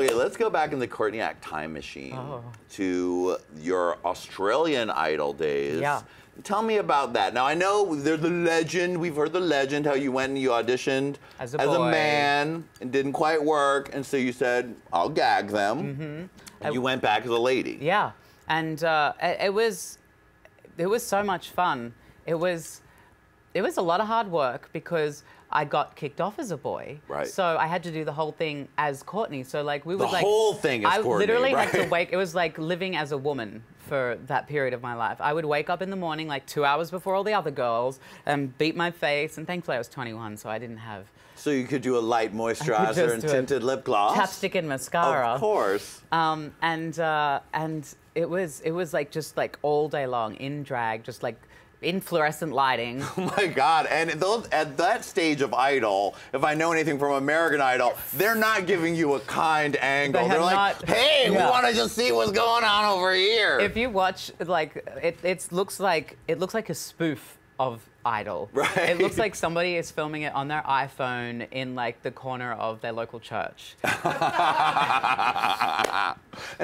Okay, let's go back in the Courtney Act time machine to your Australian Idol days. Yeah. Tell me about that. Now, I know there's the legend. We've heard the legend, how you went and you auditioned as a man and didn't quite work. And so you said, I'll gag them. And you went back as a lady. Yeah. And it was so much fun. It was a lot of hard work because I got kicked off as a boy. Right. So I had to do the whole thing as Courtney. So like we would the whole thing as Courtney, I literally right? had to wake. It was like living as a woman for that period of my life. I would wake up in the morning like 2 hours before all the other girls and beat my face. And thankfully I was 21, so I didn't have. So you could do a light moisturizer and tinted lip gloss. Chapstick and mascara. Of course. And it was like just like all day long in drag, just like in fluorescent lighting. Oh my God, and at that stage of Idol, if I know anything from American Idol, they're not giving you a kind angle. They're like, hey, we want to just see what's going on over here. If you watch, like, it looks like a spoof of Idol. Right. It looks like somebody is filming it on their iPhone in like the corner of their local church. And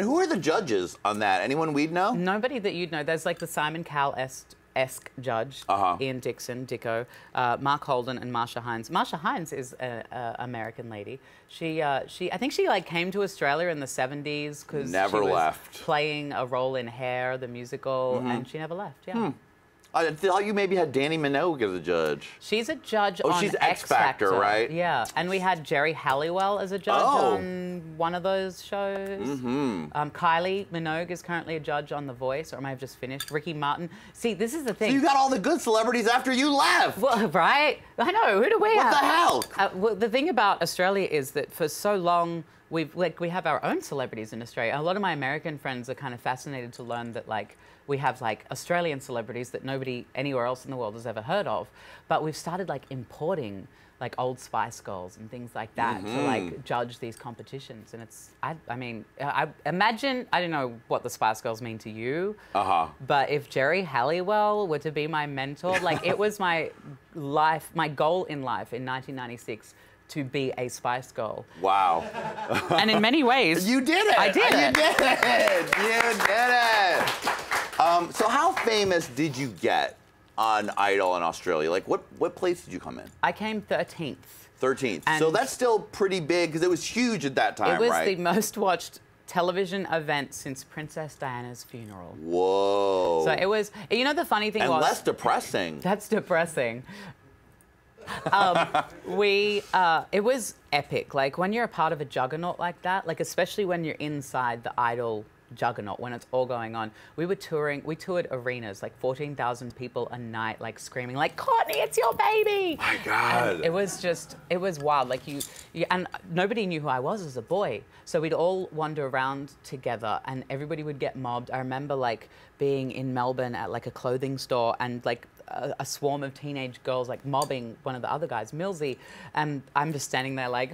who are the judges on that? Anyone we'd know? Nobody that you'd know. There's like the Simon Cowell-esque judge, Ian Dixon, Dicko, Mark Holden, and Marsha Hines. Marsha Hines is an American lady. I think she like came to Australia in the 70s because she was playing a role in Hair, the musical, and she never left. Yeah. I thought you maybe had Danny Minogue as a judge. She's a judge on she's X Factor, right? Yeah, and we had Jerry Halliwell as a judge on one of those shows. Kylie Minogue is currently a judge on The Voice, or I might have just finished. Ricky Martin. See, this is the thing. So you got all the good celebrities after you left. Well, right? I know. Who do we have? What the hell? Well, the thing about Australia is that for so long, we have our own celebrities in Australia. A lot of my American friends are kind of fascinated to learn that like we have like Australian celebrities that nobody anywhere else in the world has ever heard of, but we've started like importing like old Spice Girls and things like that to like judge these competitions. And it's, I mean, I imagine, I don't know what the Spice Girls mean to you, but if Jerry Halliwell were to be my mentor, like it was my goal in life in 1996 to be a Spice Girl. Wow. And in many ways... You did it! I did it! You did it! You did it! So how famous did you get on Idol in Australia? Like, what place did you come in? I came 13th. 13th. So that's still pretty big, because it was huge at that time, right? It was the most watched television event since Princess Diana's funeral. Whoa. So it was... You know, the funny thing was... And less depressing. That's depressing. It was epic. Like when you're a part of a juggernaut like that, like especially when you're inside the Idol juggernaut, when it's all going on. We toured arenas, like 14,000 people a night, like screaming, like, Courtney, it's your baby! My God. And it was wild. Like and nobody knew who I was as a boy. So we'd all wander around together and everybody would get mobbed. I remember like being in Melbourne at like a clothing store and like a swarm of teenage girls like mobbing one of the other guys, Millsy, and I'm just standing there like,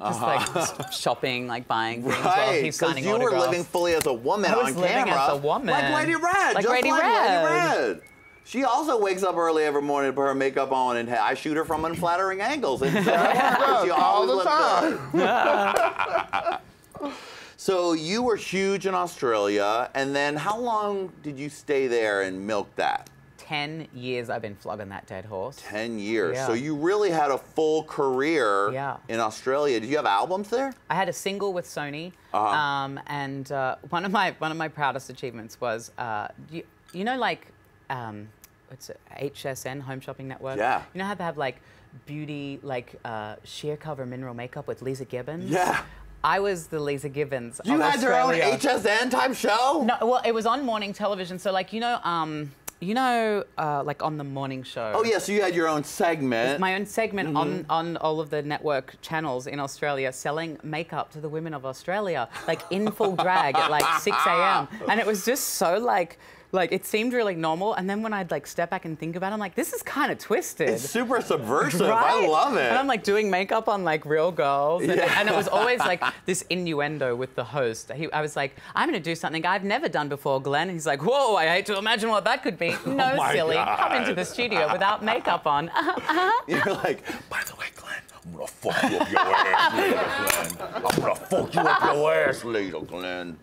just like shopping, like buying things while he's signing autographs. You were living fully as a woman on camera. I was living as a woman. Like Lady Red. Like just Lady like Red. Lady Red. She also wakes up early every morning to put her makeup on, and I shoot her from unflattering angles. And she all the time. So you were huge in Australia, and then how long did you stay there and milk that? 10 years I've been flogging that dead horse. 10 years. Yeah. So you really had a full career in Australia. Did you have albums there? I had a single with Sony, and one of my proudest achievements was, you know, like, what's it, HSN, Home Shopping Network? Yeah. You know how they have like beauty, like sheer cover mineral makeup with Lisa Gibbons? Yeah. I was the Lisa Gibbons of You had Australia. your own HSN type show? No, well, it was on morning television. So like, like on the morning show. Oh yeah, so you had your own segment. My own segment on all of the network channels in Australia, selling makeup to the women of Australia, like in full drag at like 6 a.m. And it was just so like it seemed really normal, and then when I'd like step back and think about it, I'm like, this is kind of twisted. It's super subversive. Right? I love it. And I'm like doing makeup on like real girls, and, and it was always like this innuendo with the host. I was like, I'm going to do something I've never done before, Glenn. And he's like, whoa, I hate to imagine what that could be. No, silly, come into the studio without makeup on. You're like, by the way, Glenn, I'm gonna fuck you up your ass later, Glenn. I'm gonna fuck you up your ass later, Glenn.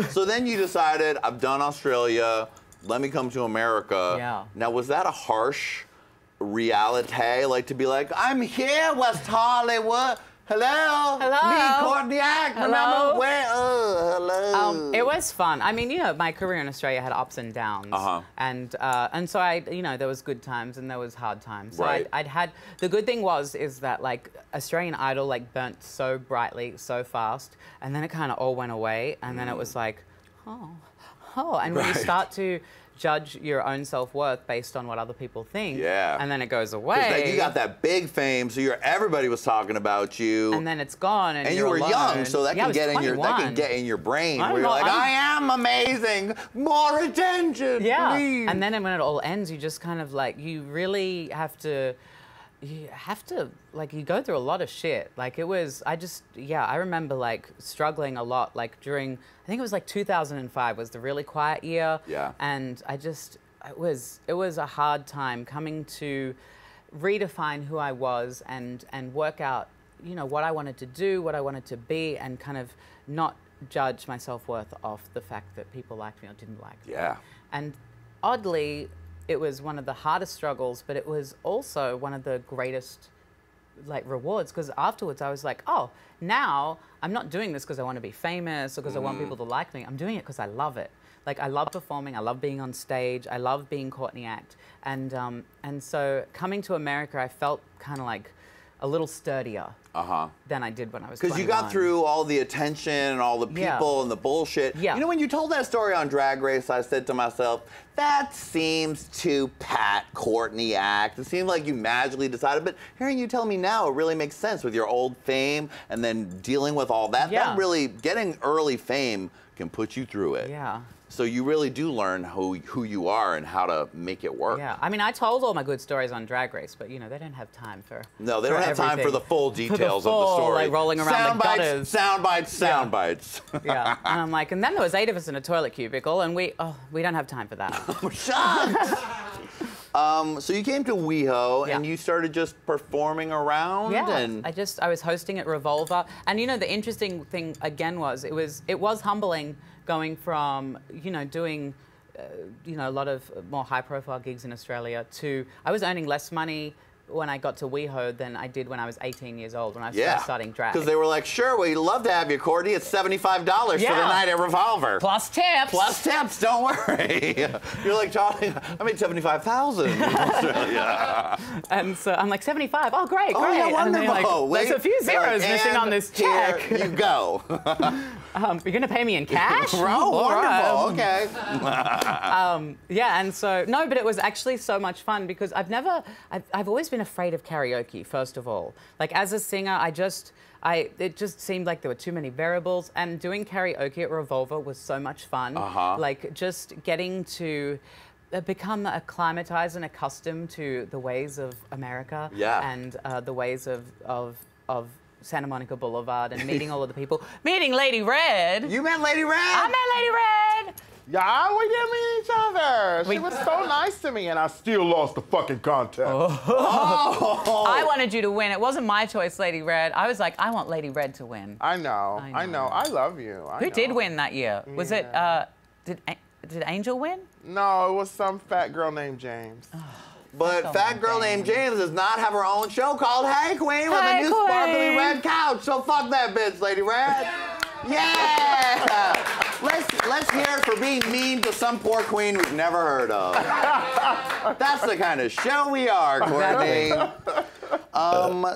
So then you decided, I've done Australia, let me come to America. Yeah. Now, was that a harsh reality? Like to be like, I'm here, West Hollywood. Hello. Hello. Me, Courtney Act. Hello. Remember where? Hello. It was fun. I mean, you know, my career in Australia had ups and downs. And so I, you know, there was good times and there was hard times. So Right. I'd had, the good thing is that like Australian Idol like burnt so brightly, so fast, and then it kind of all went away. And then it was like, oh. And when you start to judge your own self-worth based on what other people think, and then it goes away. Then you got that big fame, so everybody was talking about you, and then it's gone, and you were alone. young, so that can get in your brain where you're like, I am amazing, more attention, please. And then when it all ends, you just kind of like, you really have to. Like, you go through a lot of shit. Like, it was, I remember, like, struggling a lot, like, during, I think it was, like, 2005 was the really quiet year. Yeah. And it was a hard time coming to redefine who I was and work out, you know, what I wanted to do, what I wanted to be, and kind of not judge my self-worth off the fact that people liked me or didn't like me. Yeah. And oddly, it was one of the hardest struggles, but it was also one of the greatest, like, rewards, because afterwards I was like, oh, now I'm not doing this because I want to be famous or because I want people to like me. I'm doing it because I love it. Like, I love performing, I love being on stage, I love being Courtney Act. And so coming to America, I felt kind of like a little sturdier than I did when I was 21. Because you got through all the attention and all the people and the bullshit. Yeah. You know, when you told that story on Drag Race, I said to myself, that seems too pat Courtney Act. It seemed like you magically decided, but hearing you tell me now, it really makes sense with your old fame and then dealing with all that. That really, getting early fame can put you through it. Yeah. So you really do learn who you are and how to make it work. Yeah, I mean, I told all my good stories on Drag Race, but, you know, they don't have time for No, they don't have time for the full details of the story. Like, rolling around the gutters. Sound bites. Yeah, and I'm like, and then there was 8 of us in a toilet cubicle, and we don't have time for that. I'm shocked. So you came to WeHo and you started just performing around. Yeah, and I was hosting at Revolver, and you know, the interesting thing again was it was humbling going from, you know, doing you know, a lot of more high-profile gigs in Australia to I was earning less money when I got to WeHo than I did when I was 18 years old, when I was first starting drag. Because they were like, sure, we'd love to have you, Courtney. It's $75 for the night at Revolver. Plus tips. Plus tips, don't worry. You're like, Johnny, I made $75,000 in Australia. And so I'm like, 75? Oh, great, Oh, yeah, wonderful. And they're like, there's a few zeros missing on this check. Here you go. You're going to pay me in cash? Oh, wonderful. Okay. Yeah, and so, no, but it was actually so much fun because I've always been afraid of karaoke, first of all. Like, as a singer, it just seemed like there were too many variables, and doing karaoke at Revolver was so much fun. Like, just getting to become acclimatized and accustomed to the ways of America and the ways of Santa Monica Boulevard and meeting all of the people. Meeting Lady Red. You met Lady Red? I met Lady Red. Yeah, we didn't meet each other. She was so nice to me, and I still lost the fucking contest. I wanted you to win. It wasn't my choice, Lady Red. I was like, I want Lady Red to win. I know. I love you. Who did win that year? Was it, did Angel win? No, it was some fat girl named James. But fat girl named James does not have her own show called Hey Qween with a new sparkly red couch. So fuck that bitch, Lady Red. Yeah! Let's hear it for being mean to some poor queen we've never heard of. That's the kind of show we are, Courtney.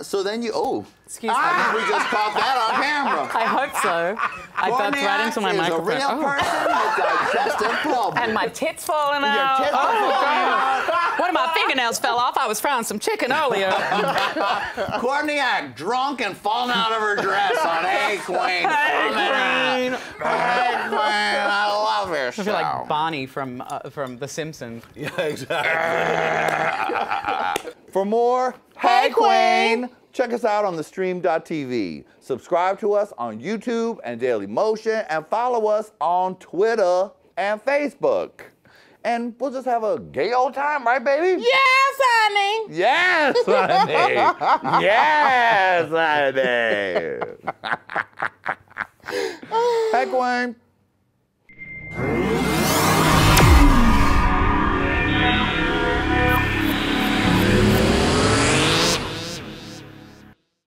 So then you, excuse me. I think we just caught that on camera. I hope so. I burped right into my microphone. Is a real person with digestive problems. And my tits falling out. Your tits are falling out. One of my fingernails fell off. I was frying some chicken earlier. Courtney Act, drunk and falling out of her dress on Hey Qween. Hey Qween. Hey Qween, I love your show. I feel like Barney from The Simpsons. Yeah, exactly. For more Hey Qween, check us out on theStream.tv. Subscribe to us on YouTube and Daily Motion, and follow us on Twitter and Facebook. and we'll just have a gay old time, right, baby? Yes, honey. Yes, honey. Yes, honey. Hey, Qween.